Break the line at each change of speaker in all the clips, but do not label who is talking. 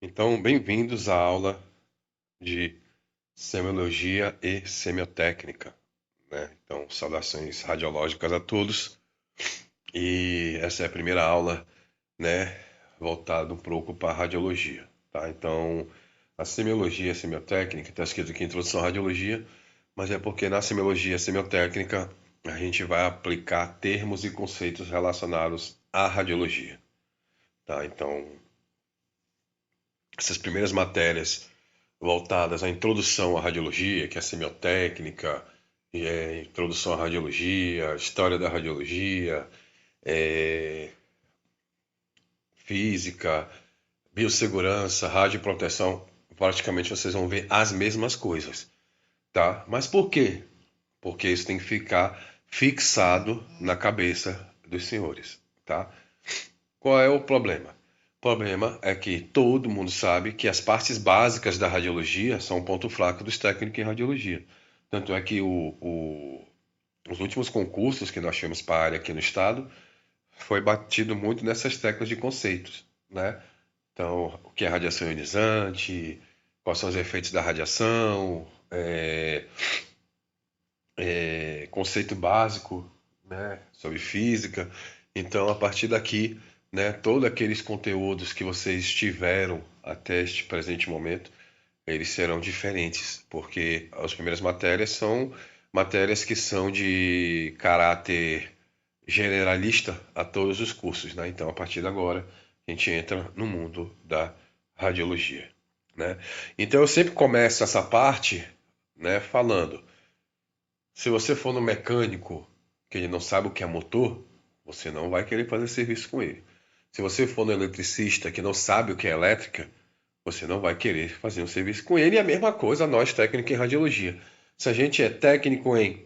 Então, bem-vindos à aula de Semiologia e Semiotécnica, né? Então, saudações radiológicas a todos. E essa é a primeira aula, né, voltada um pouco para a radiologia, tá? Então, a semiologia e a semiotécnica, está escrito aqui Introdução à Radiologia, mas é porque na semiologia e semiotécnica a gente vai aplicar termos e conceitos relacionados à radiologia, tá? Então, essas primeiras matérias voltadas à introdução à radiologia, que é a semiotécnica, introdução à radiologia, história da radiologia, é, física, biossegurança, radioproteção, praticamente vocês vão ver as mesmas coisas, tá? Mas por quê? Porque isso tem que ficar fixado na cabeça dos senhores, tá? Qual é o problema? O problema é que todo mundo sabe que as partes básicas da radiologia são um ponto fraco dos técnicos em radiologia. Tanto é que os últimos concursos que nós tivemos para a área aqui no estado foi batido muito nessas teclas de conceitos, né? Então, o que é radiação ionizante, quais são os efeitos da radiação, conceito básico, né, sobre física. Então, a partir daqui, né, todos aqueles conteúdos que vocês tiveram até este presente momento, eles serão diferentes, porque as primeiras matérias são matérias que são de caráter generalista a todos os cursos, né? Então, a partir de agora, a gente entra no mundo da radiologia, né? Então, eu sempre começo essa parte, né, falando se você for no mecânico que ele não sabe o que é motor, você não vai querer fazer serviço com ele. Se você for no eletricista que não sabe o que é elétrica, você não vai querer fazer um serviço com ele. E a mesma coisa nós, técnicos em radiologia. Se a gente é técnico em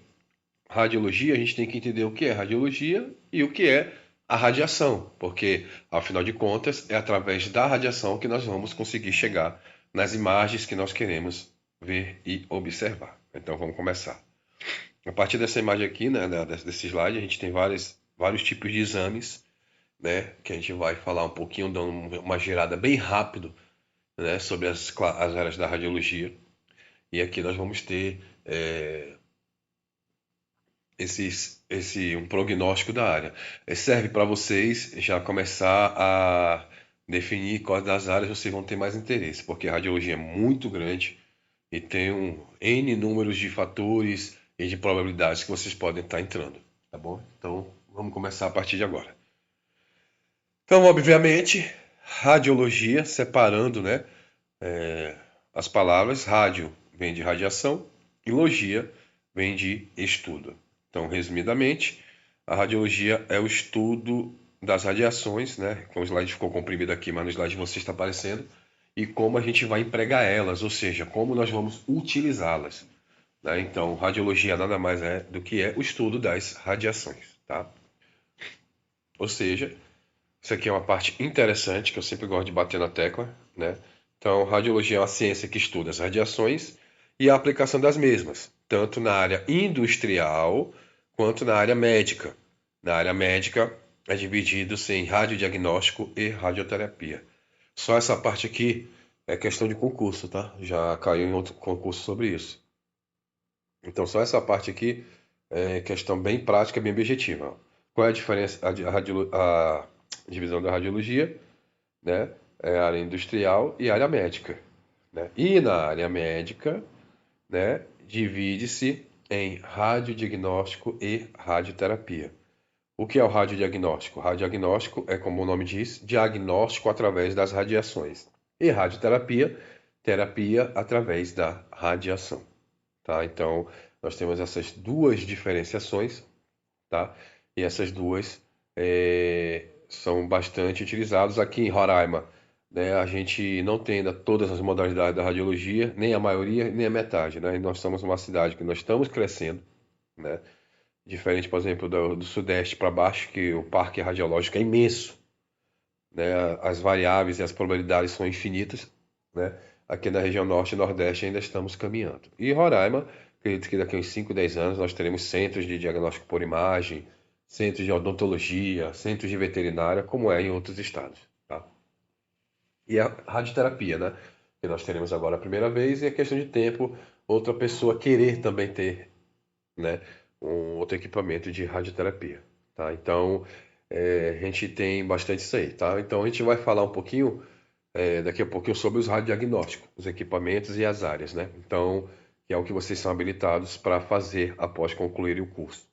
radiologia, a gente tem que entender o que é radiologia e o que é a radiação, porque, afinal de contas, é através da radiação que nós vamos conseguir chegar nas imagens que nós queremos ver e observar. Então, vamos começar. A partir dessa imagem aqui, né, desse slide, a gente tem vários tipos de exames, né, que a gente vai falar um pouquinho, dando uma girada bem rápido, né, sobre as áreas da radiologia. E aqui nós vamos ter um prognóstico da área. Serve para vocês já começar a definir quais das áreas vocês vão ter mais interesse, porque a radiologia é muito grande e tem um N números de fatores e de probabilidades que vocês podem estar entrando, tá bom? Então, vamos começar a partir de agora. Então, obviamente, radiologia, separando, né, as palavras, rádio vem de radiação e logia vem de estudo. Então, resumidamente, a radiologia é o estudo das radiações, né? Como o slide ficou comprimido aqui, mas no slide você está aparecendo, e como a gente vai empregar elas, ou seja, como nós vamos utilizá-las, né? Então, radiologia nada mais é do que é o estudo das radiações, tá? Ou seja, isso aqui é uma parte interessante que eu sempre gosto de bater na tecla, né? Então, radiologia é uma ciência que estuda as radiações e a aplicação das mesmas, tanto na área industrial quanto na área médica. Na área médica é dividido-se em radiodiagnóstico e radioterapia. Só essa parte aqui é questão de concurso, tá? Já caiu em outro concurso sobre isso. Então, só essa parte aqui é questão bem prática, bem objetiva. Qual é a diferença, a divisão da radiologia, né? É a área industrial e a área médica, né? E na área médica, né, divide-se em radiodiagnóstico e radioterapia. O que é o radiodiagnóstico? Radiodiagnóstico é, como o nome diz, diagnóstico através das radiações. E radioterapia, terapia através da radiação, tá? Então, nós temos essas duas diferenciações, tá? E essas duas são bastante utilizadas aqui em Roraima, né? A gente não tem ainda todas as modalidades da radiologia, nem a maioria, nem a metade, né? E nós somos uma cidade que nós estamos crescendo, né? Diferente, por exemplo, do Sudeste para baixo, que o parque radiológico é imenso, né? As variáveis e as probabilidades são infinitas, né? Aqui na região Norte e Nordeste ainda estamos caminhando. E Roraima, acredito que daqui a uns 5, 10 anos nós teremos centros de diagnóstico por imagem, centros de odontologia, centros de veterinária, como é em outros estados, tá? e a radioterapia, né? Que nós teremos agora a primeira vez, e é questão de tempo outra pessoa querer também ter, né, um outro equipamento de radioterapia, tá? Então, a gente tem bastante isso aí, tá? Então, a gente vai falar um pouquinho, daqui a pouquinho, sobre os radiodiagnósticos, os equipamentos e as áreas, né? Então, que é o que vocês são habilitados para fazer após concluírem o curso,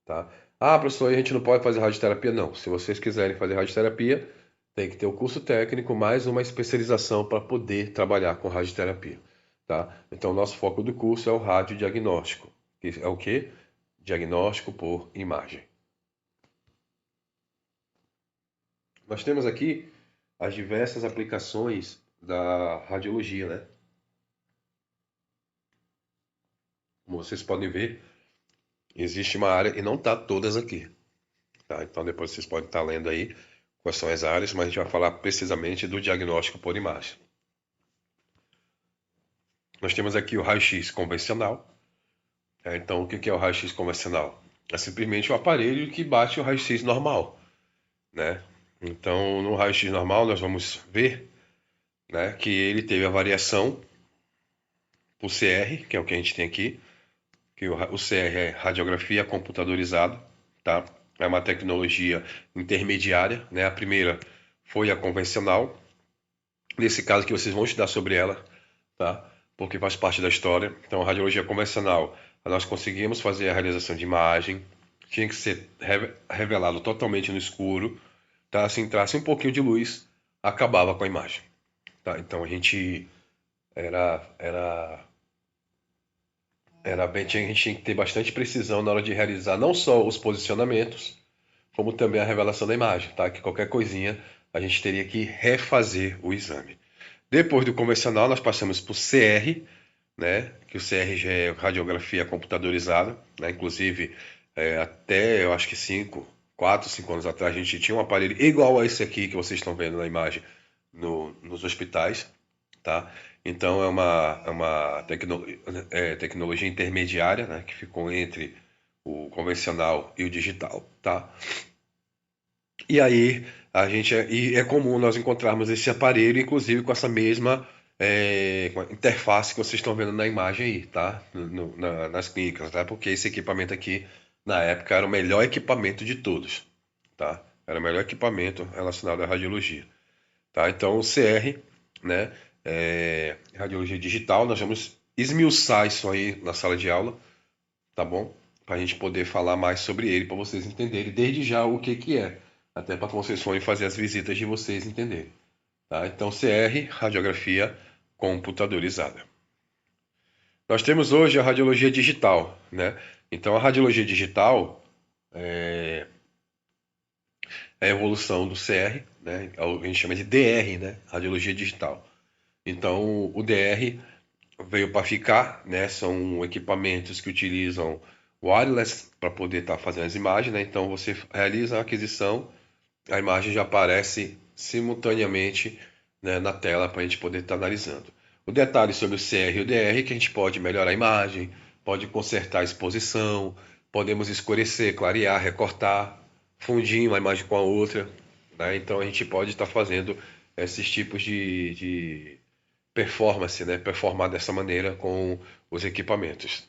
tá? Ah, professor, a gente não pode fazer radioterapia? Não. Se vocês quiserem fazer radioterapia, tem que ter o curso técnico mais uma especialização para poder trabalhar com radioterapia, tá? Então, o nosso foco do curso é o radiodiagnóstico, que é o quê? Diagnóstico por imagem. Nós temos aqui as diversas aplicações da radiologia, né? Como vocês podem ver, existe uma área e não está todas aqui, tá? Então depois vocês podem estar lendo aí quais são as áreas, mas a gente vai falar precisamente do diagnóstico por imagem. Nós temos aqui o raio-x convencional. Então o que é o raio-x convencional? É simplesmente o aparelho que bate o raio-x normal, né? Então no raio-x normal nós vamos ver, né, que ele teve a variação por CR, que é o que a gente tem aqui, que o CR é radiografia computadorizada, tá? É uma tecnologia intermediária, né? A primeira foi a convencional, nesse caso que vocês vão estudar sobre ela, tá? Porque faz parte da história. Então, a radiologia convencional, nós conseguimos fazer a realização de imagem, tinha que ser revelado totalmente no escuro, tá? Se entrasse um pouquinho de luz, acabava com a imagem, tá? Então, a gente era a gente tinha que ter bastante precisão na hora de realizar não só os posicionamentos, como também a revelação da imagem, tá? Que qualquer coisinha a gente teria que refazer o exame. Depois do convencional, nós passamos para o CR, né? Que o CR já é radiografia computadorizada, né? Inclusive, até eu acho que 4, 5 anos atrás, a gente tinha um aparelho igual a esse aqui que vocês estão vendo na imagem nos hospitais, tá? Então é uma tecnologia intermediária, né, que ficou entre o convencional e o digital, tá? E aí e é comum nós encontrarmos esse aparelho, inclusive com essa mesma com a interface que vocês estão vendo na imagem aí, tá? Nas clínicas, tá? Porque esse equipamento aqui, na época, era o melhor equipamento de todos, tá? Era o melhor equipamento relacionado à radiologia. Tá? Então, o CR, né, radiologia digital, nós vamos esmiuçar isso aí na sala de aula, tá bom? Para a gente poder falar mais sobre ele, para vocês entenderem desde já o que que é, até para quando vocês forem fazer as visitas de vocês entenderem. Tá? Então, CR, radiografia computadorizada. Nós temos hoje a radiologia digital, né? Então, a radiologia digital é a evolução do CR, né? A gente chama de DR, né? Radiologia digital. Então, o DR veio para ficar, né? São equipamentos que utilizam wireless para poder estar fazendo as imagens, né? Então, você realiza a aquisição, a imagem já aparece simultaneamente, né, na tela para a gente poder estar analisando. O detalhe sobre o CR e o DR é que a gente pode melhorar a imagem, pode consertar a exposição, podemos escurecer, clarear, recortar, fundir uma imagem com a outra, né? Então a gente pode estar fazendo esses tipos de performance, né? Performar dessa maneira com os equipamentos.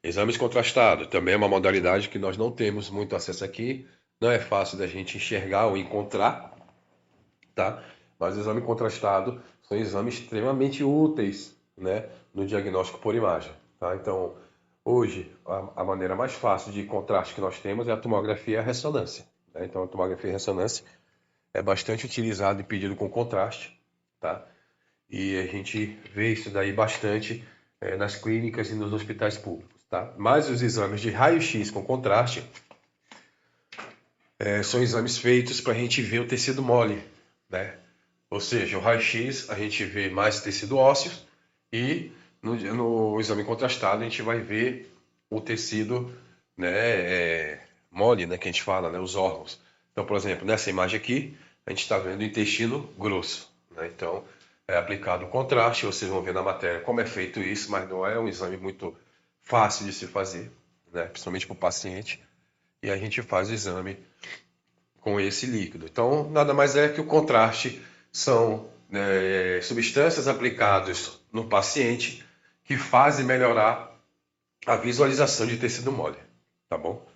Exames contrastados também é uma modalidade que nós não temos muito acesso aqui, não é fácil da gente enxergar ou encontrar, tá? Mas o exame contrastado são exames extremamente úteis, né, no diagnóstico por imagem, tá? Então, hoje, a maneira mais fácil de contraste que nós temos é a tomografia e a ressonância, né? Então, a tomografia e a ressonância é bastante utilizado e pedido com contraste, tá? E a gente vê isso daí bastante nas clínicas e nos hospitais públicos, tá? Mas os exames de raio-x com contraste são exames feitos para a gente ver o tecido mole, né? Ou seja, o raio-x a gente vê mais tecido ósseo e no exame contrastado a gente vai ver o tecido, né, mole, né, que a gente fala, né, os órgãos. Então, por exemplo, nessa imagem aqui, a gente está vendo o intestino grosso, né? Então, é aplicado o contraste, vocês vão ver na matéria como é feito isso, mas não é um exame muito fácil de se fazer, né, principalmente para o paciente. E a gente faz o exame com esse líquido. Então, nada mais é que o contraste são substâncias aplicadas no paciente que fazem melhorar a visualização de tecido mole, tá bom?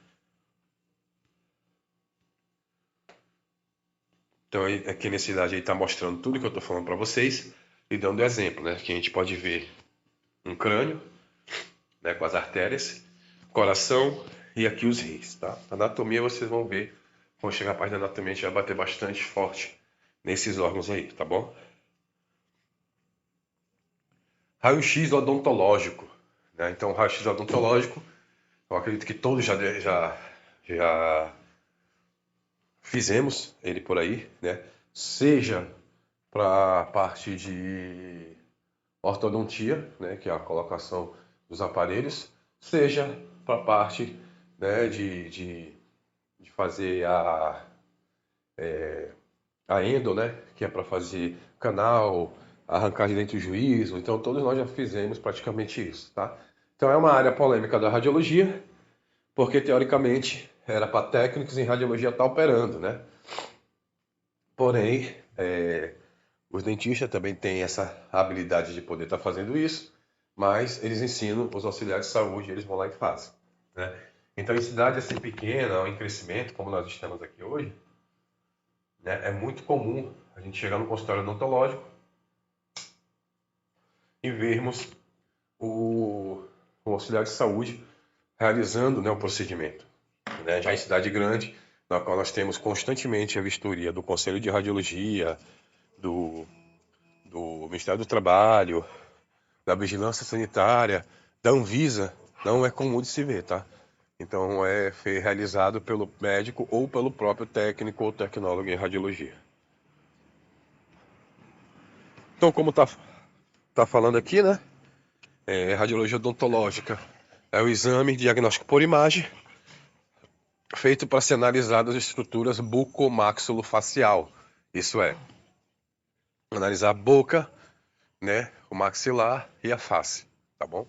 Então aqui nesse slide aí está mostrando tudo que eu estou falando para vocês e dando exemplo, né? Que a gente pode ver um crânio, né, com as artérias, coração e aqui os rins, tá? A anatomia vocês vão ver, quando chegar a parte da anatomia a gente vai bater bastante forte nesses órgãos aí, tá bom? Raio-x odontológico, né? Então raio-x odontológico, eu acredito que todos já fizemos ele por aí, né? Seja para a parte de ortodontia, né, que é a colocação dos aparelhos, seja para a parte, né, de fazer a endo, né, que é para fazer canal, arrancar de dentro do juízo. Então todos nós já fizemos praticamente isso, tá? Então é uma área polêmica da radiologia, porque teoricamente era para técnicos em radiologia estar operando, né? Porém, os dentistas também têm essa habilidade de poder estar fazendo isso, mas eles ensinam os auxiliares de saúde, eles vão lá e fazem, né? Então, em cidade assim pequena, ou em crescimento, como nós estamos aqui hoje, né, é muito comum a gente chegar no consultório odontológico e vermos o auxiliar de saúde realizando, né, o procedimento, né? Já em cidade grande, na qual nós temos constantemente a vistoria do Conselho de Radiologia, do, do Ministério do Trabalho, da Vigilância Sanitária, da Anvisa, não é comum de se ver, tá? Então foi realizado pelo médico ou pelo próprio técnico ou tecnólogo em radiologia. Então, como tá falando aqui, né? Radiologia odontológica é o exame diagnóstico por imagem feito para ser analisado as estruturas bucomaxilofacial. Isso é, analisar a boca, né, o maxilar e a face, tá bom?